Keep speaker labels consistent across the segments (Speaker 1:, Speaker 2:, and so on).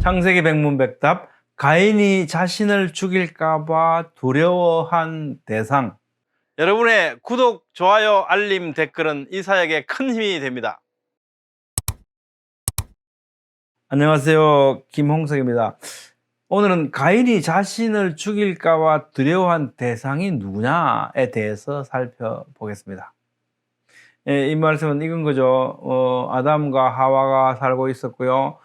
Speaker 1: 창세기 백문백답, 가인이 자신을 죽일까봐 두려워한 대상. 여러분의 구독, 좋아요, 알림, 댓글은 이 사역에 큰 힘이 됩니다. 안녕하세요, 김홍석입니다. 오늘은 가인이 자신을 죽일까봐 두려워한 대상이 누구냐에 대해서 살펴보겠습니다. 이 말씀은 이건 거죠. 아담과 하와가 살고 있었고요.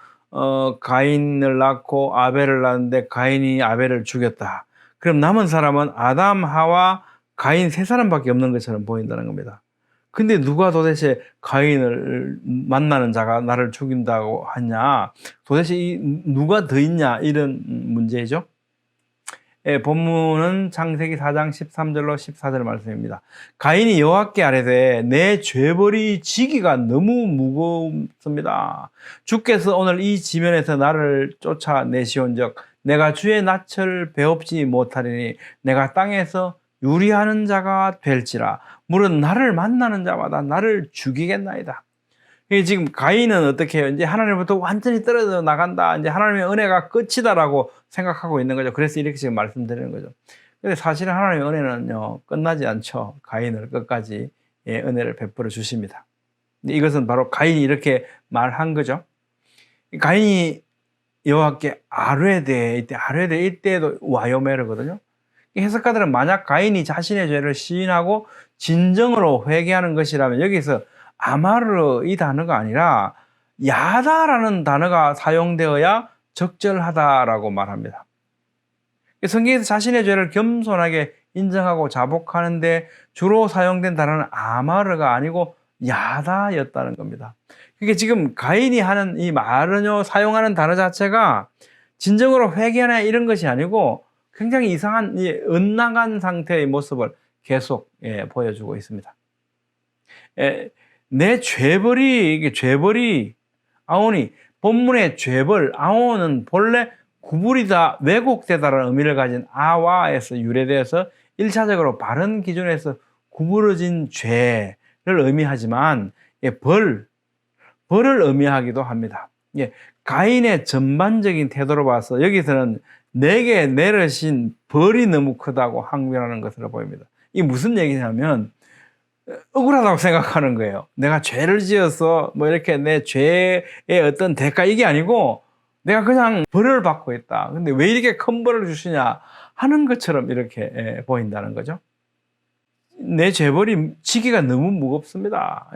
Speaker 1: 가인을 낳고 아벨을 낳았는데 가인이 아벨을 죽였다. 그럼 남은 사람은 아담, 하와, 가인 세 사람밖에 없는 것처럼 보인다는 겁니다. 근데 누가 도대체 가인을 만나는 자가 나를 죽인다고 하냐? 도대체 누가 더 있냐? 이런 문제죠. 본문은 창세기 4장 13절로 14절 말씀입니다. 가인이 여호와께 아뢰되 내 죄벌이 지기가 너무 무겁습니다. 주께서 오늘 이 지면에서 나를 쫓아내시온즉 내가 주의 낯을 배웁지 못하리니 내가 땅에서 유리하는 자가 될지라. 물은 나를 만나는 자마다 나를 죽이겠나이다. 지금 가인은 어떻게 해요? 이제 하나님부터 완전히 떨어져 나간다. 이제 하나님의 은혜가 끝이다라고 생각하고 있는 거죠. 그래서 이렇게 지금 말씀드리는 거죠. 근데 사실은 하나님의 은혜는요, 끝나지 않죠. 가인을 끝까지 은혜를 베풀어 주십니다. 이것은 바로 가인이 이렇게 말한 거죠. 가인이 여호와께 아뢰되, 이때에도 와요메르거든요. 해석가들은 만약 가인이 자신의 죄를 시인하고 진정으로 회개하는 것이라면 여기서 아마르 이 단어가 아니라 야다라는 단어가 사용되어야 적절하다라고 말합니다. 성경에서 자신의 죄를 겸손하게 인정하고 자복하는데 주로 사용된 단어는 아마르가 아니고 야다였다는 겁니다. 그게 지금 가인이 하는 이 말은요, 사용하는 단어 자체가 진정으로 회개하냐 이런 것이 아니고 굉장히 이상한 엇나간 상태의 모습을 계속 보여주고 있습니다. 내 죄벌이, 이게 죄벌이, 아오니, 본문의 죄벌, 아오는 본래 구부리다, 왜곡되다라는 의미를 가진 아와에서 유래되어서 1차적으로 바른 기준에서 구부러진 죄를 의미하지만, 벌을 의미하기도 합니다. 가인의 전반적인 태도로 봐서 여기서는 내게 내려신 벌이 너무 크다고 항변하는 것으로 보입니다. 이게 무슨 얘기냐면, 억울하다고 생각하는 거예요. 내가 죄를 지어서 뭐 이렇게 내 죄의 어떤 대가 이게 아니고 내가 그냥 벌을 받고 있다. 근데 왜 이렇게 큰 벌을 주시냐 하는 것처럼 이렇게 보인다는 거죠. 내 죄벌이 지기가 너무 무겁습니다.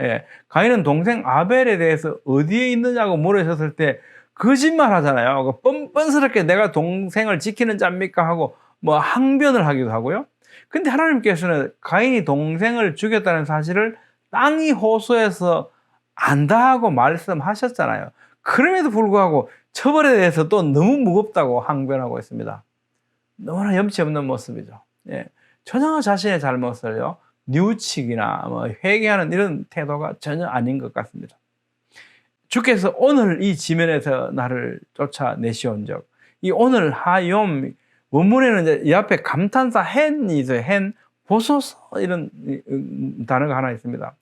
Speaker 1: 가인은 동생 아벨에 대해서 어디에 있느냐고 물으셨을 때 거짓말 하잖아요. 뻔뻔스럽게 내가 동생을 지키는 자입니까 하고 뭐 항변을 하기도 하고요. 근데 하나님께서는 가인이 동생을 죽였다는 사실을 땅이 호소해서 안다고 말씀하셨잖아요. 그럼에도 불구하고 처벌에 대해서 또 너무 무겁다고 항변하고 있습니다. 너무나 염치 없는 모습이죠. 전혀 자신의 잘못을요, 뉘우치기나 뭐 회개하는 이런 태도가 전혀 아닌 것 같습니다. 주께서 오늘 이 지면에서 나를 쫓아내시온즉, 이 오늘 하욤, 원문에는 이제 이 앞에 감탄사 헨이 있어요. 헨, 보소서 이런 단어가 하나 있습니다.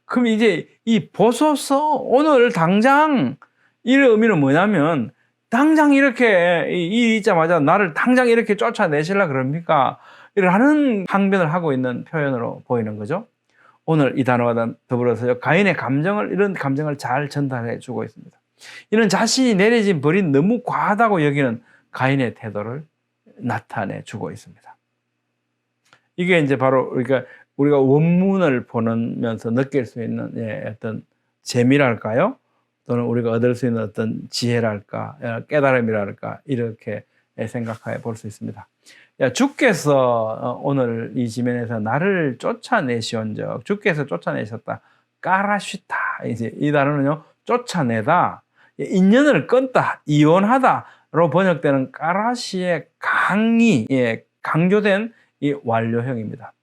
Speaker 1: 그럼 이제 이 보소서, 오늘 당장, 이런 의미는 뭐냐면 당장 이렇게 이 있자마자 나를 당장 이렇게 쫓아내시려 그럽니까? 이라는 항변을 하고 있는 표현으로 보이는 거죠. 오늘 이 단어와 더불어서 가인의 감정을, 이런 감정을 잘 전달해 주고 있습니다. 이런 자신이 내려진 벌이 너무 과하다고 여기는 가인의 태도를 나타내 주고 있습니다. 이게 이제 바로 우리가 원문을 보면서 느낄 수 있는 어떤 재미랄까요? 또는 우리가 얻을 수 있는 어떤 지혜랄까, 깨달음이랄까, 이렇게 생각해 볼 수 있습니다. 주께서 오늘 이 지면에서 나를 쫓아내시온즉, 주께서 쫓아내셨다. 까라시타. 이제 이 단어는요, 쫓아내다, 인연을 끊다, 이혼하다로 번역되는 까라시의 강조된 이 완료형입니다.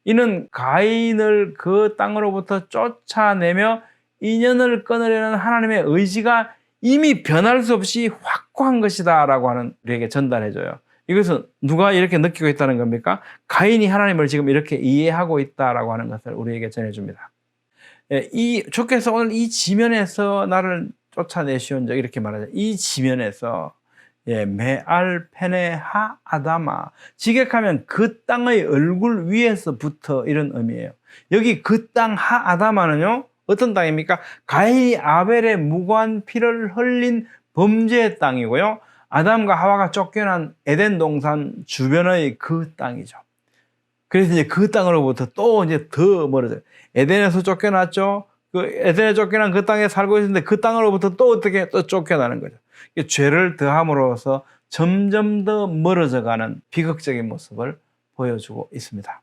Speaker 1: 이는 가인을 그 땅으로부터 쫓아내며 인연을 끊으려는 하나님의 의지가 이미 변할 수 없이 확고한 것이다 라고 하는 우리에게 전달해줘요. 이것은 누가 이렇게 느끼고 있다는 겁니까? 가인이 하나님을 지금 이렇게 이해하고 있다라고 하는 것을 우리에게 전해줍니다. 주께서 오늘 이 지면에서 나를 쫓아내시온즉 이렇게 말하죠. 이 지면에서 메알 페네 하 아담아, 직역하면 그 땅의 얼굴 위에서부터, 이런 의미예요. 여기 그 땅 하 아담아는요, 어떤 땅입니까? 가인이 아벨의 무고한 피를 흘린 범죄의 땅이고요, 아담과 하와가 쫓겨난 에덴 동산 주변의 그 땅이죠. 그래서 이제 그 땅으로부터 또 이제 더 멀어져요. 에덴에서 쫓겨났죠. 그 에덴에 쫓겨난 그 땅에 살고 있는데 그 땅으로부터 또 어떻게 또 쫓겨나는 거죠. 죄를 더함으로써 점점 더 멀어져가는 비극적인 모습을 보여주고 있습니다.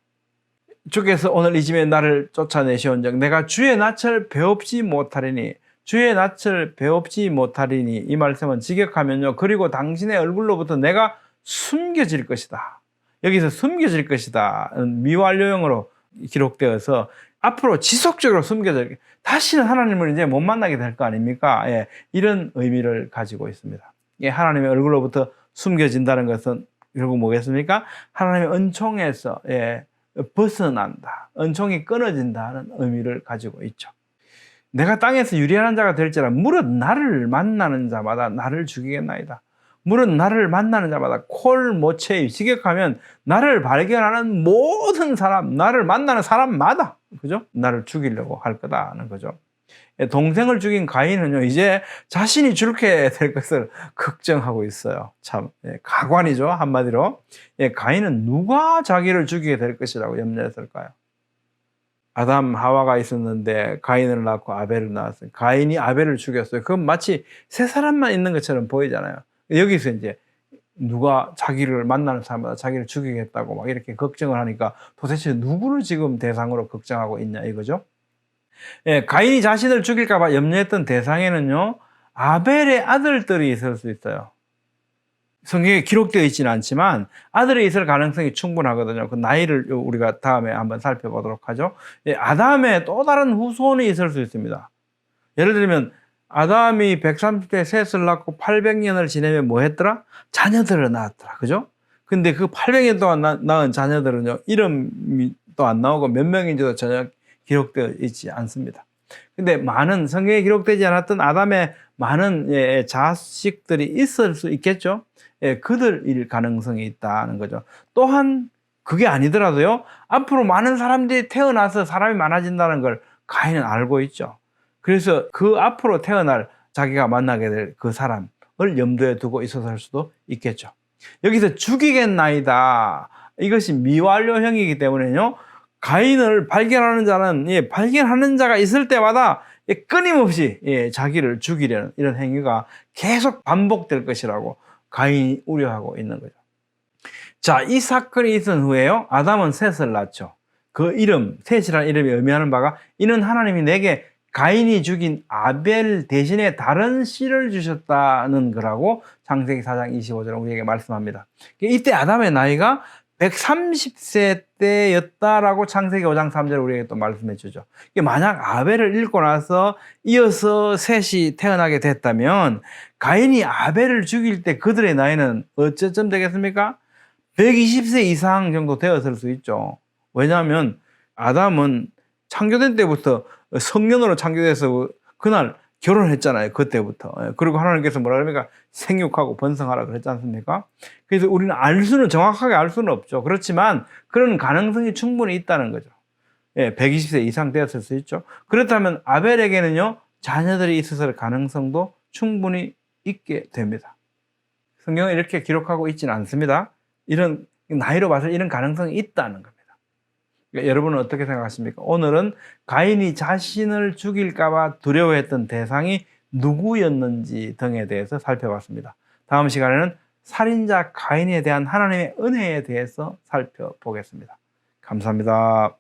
Speaker 1: 주께서 오늘 이 집에 나를 쫓아내시온즉 내가 주의 낯을 배웁지 못하리니, 주의 낯을 배웁지 못하리니, 이 말씀은 직역하면요, 그리고 당신의 얼굴로부터 내가 숨겨질 것이다. 여기서 숨겨질 것이다 미완료형으로 기록되어서 앞으로 지속적으로 숨겨질, 다시는 하나님을 이제 못 만나게 될 거 아닙니까? 이런 의미를 가지고 있습니다. 하나님의 얼굴로부터 숨겨진다는 것은 결국 뭐겠습니까? 하나님의 은총에서 벗어난다, 은총이 끊어진다는 의미를 가지고 있죠. 내가 땅에서 유리한 자가 될지라 무릇 나를 만나는 자마다 나를 죽이겠나이다. 무릇 나를 만나는 자마다 콜모체이, 직역하면 나를 발견하는 모든 사람, 나를 만나는 사람마다, 그죠? 나를 죽이려고 할 거다는 거죠. 동생을 죽인 가인은요, 이제 자신이 죽게 될 것을 걱정하고 있어요. 참 가관이죠, 한마디로. 가인은 누가 자기를 죽이게 될 것이라고 염려했을까요? 아담 하와가 있었는데 가인을 낳고 아벨을 낳았어요. 가인이 아벨을 죽였어요. 그건 마치 세 사람만 있는 것처럼 보이잖아요. 여기서 이제 누가 자기를 만나는 사람마다 자기를 죽이겠다고 막 이렇게 걱정을 하니까 도대체 누구를 지금 대상으로 걱정하고 있냐 이거죠. 가인이 자신을 죽일까봐 염려했던 대상에는요, 아벨의 아들들이 있을 수 있어요. 성경에 기록되어 있지는 않지만 아들이 있을 가능성이 충분하거든요. 그 나이를 우리가 다음에 한번 살펴보도록 하죠. 아담의 또 다른 후손이 있을 수 있습니다. 예를 들면 아담이 130세 셋을 낳고 800년을 지내면 뭐 했더라? 자녀들을 낳았더라. 그죠? 근데 그 800년 동안 낳은 자녀들은요, 이름이 또 안 나오고 몇 명인지도 전혀 기록되어 있지 않습니다. 근데 많은, 성경에 기록되지 않았던 아담의 많은 자식들이 있을 수 있겠죠? 그들일 가능성이 있다는 거죠. 또한 그게 아니더라도요, 앞으로 많은 사람들이 태어나서 사람이 많아진다는 걸 가인은 알고 있죠. 그래서 그 앞으로 태어날 자기가 만나게 될 그 사람을 염두에 두고 있었을 수도 있겠죠. 여기서 죽이겠나이다, 이것이 미완료형이기 때문에요, 가인을 발견하는 자는 발견하는 자가 있을 때마다 끊임없이 자기를 죽이려는 이런 행위가 계속 반복될 것이라고 가인이 우려하고 있는 거죠. 자, 이 사건이 있은 후에요, 아담은 셋을 낳죠. 그 이름, 셋이라는 이름이 의미하는 바가, 이는 하나님이 내게 가인이 죽인 아벨 대신에 다른 씨를 주셨다는 거라고 창세기 4장 25절은 우리에게 말씀합니다. 이때 아담의 나이가 130세 때였다라고 창세기 5장 3절 우리에게 또 말씀해 주죠. 만약 아벨을 잃고 나서 이어서 셋이 태어나게 됐다면 가인이 아벨을 죽일 때 그들의 나이는 어째쯤 되겠습니까? 120세 이상 정도 되었을 수 있죠. 왜냐하면 아담은 창조된 때부터 성년으로 창조돼서 그날 결혼했잖아요. 그때부터. 그리고 하나님께서 뭐라 그럽니까? 생육하고 번성하라 그랬지 않습니까? 그래서 우리는 정확하게 알 수는 없죠. 그렇지만 그런 가능성이 충분히 있다는 거죠. 120세 이상 되었을 수 있죠. 그렇다면 아벨에게는요, 자녀들이 있었을 가능성도 충분히 있게 됩니다. 성경은 이렇게 기록하고 있지는 않습니다. 이런 나이로 봐서 이런 가능성이 있다는 겁니다. 그러니까 여러분은 어떻게 생각하십니까? 오늘은 가인이 자신을 죽일까봐 두려워했던 대상이 누구였는지 등에 대해서 살펴봤습니다. 다음 시간에는 살인자 가인에 대한 하나님의 은혜에 대해서 살펴보겠습니다. 감사합니다.